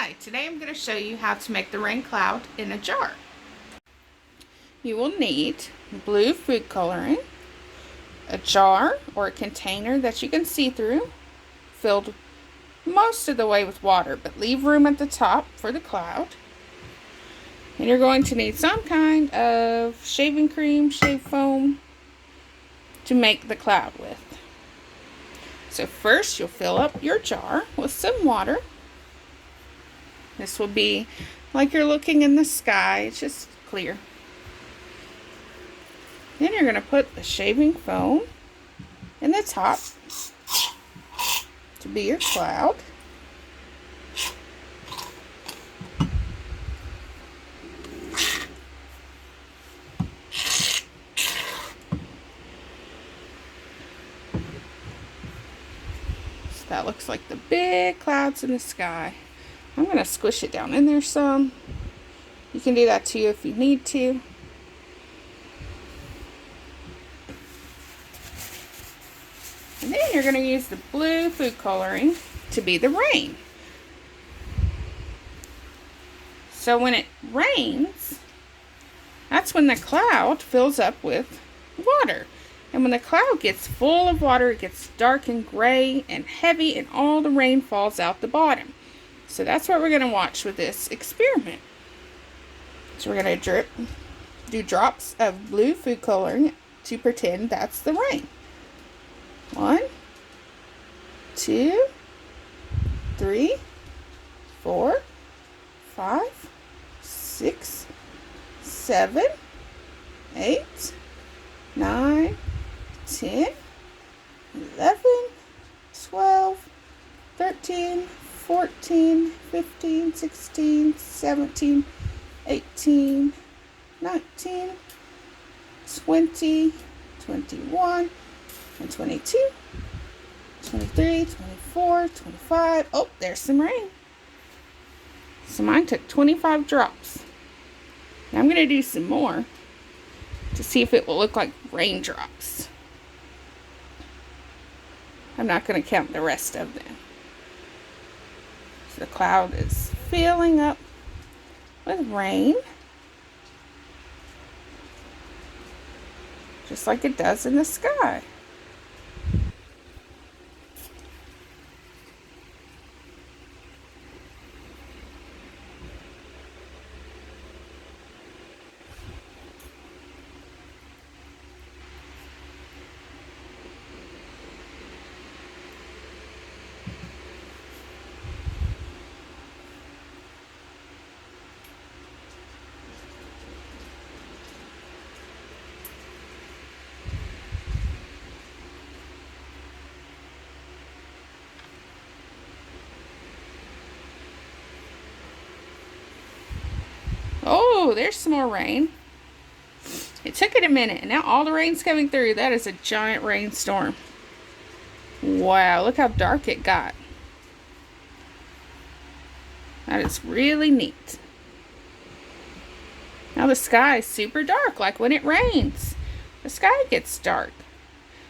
Hi, today I'm going to show you how to make the rain cloud in a jar. You will need blue food coloring, a jar or a container that you can see through, filled most of the way with water, but leave room at the top for the cloud. And you're going to need some kind of shaving cream, shave foam to make the cloud with. So first you'll fill up your jar with some water. This will be like you're looking in the sky, it's just clear. Then you're going to put the shaving foam in the top to be your cloud. So that looks like the big clouds in the sky. I'm going to squish it down in there some. You can do that too if you need to. And then you're going to use the blue food coloring to be the rain. So when it rains, that's when the cloud fills up with water. And when the cloud gets full of water, it gets dark and gray and heavy, and all the rain falls out the bottom. So that's what we're going to watch with this experiment. So we're going to do drops of blue food coloring to pretend that's the rain. 1, 2, 3, 4, 5, 6, 7, 8, 9, 10, 11, 12, 13, 14, 15, 16, 17, 18, 19, 20, 21, and 22, 23, 24, 25. Oh, there's some rain. So mine took 25 drops. Now I'm going to do some more to see if it will look like raindrops. I'm not going to count the rest of them. So the cloud is filling up with rain, just like it does in the sky. Oh, there's some more rain. It took it a minute, and now all the rain's coming through. That is a giant rainstorm. Wow, look how dark it got. That is really neat. Now the sky is super dark, like when it rains. The sky gets dark.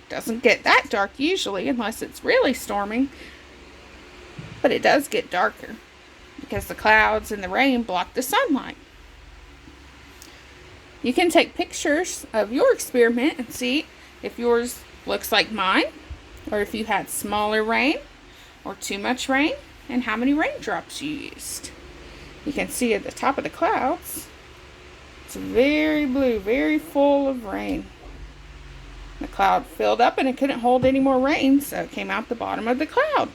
Doesn't get that dark usually, unless it's really storming. But it does get darker, because the clouds and the rain block the sunlight. You can take pictures of your experiment and see if yours looks like mine, or if you had smaller rain or too much rain, and how many raindrops you used. You can see at the top of the clouds, it's very blue, very full of rain. The cloud filled up and it couldn't hold any more rain, so it came out the bottom of the cloud.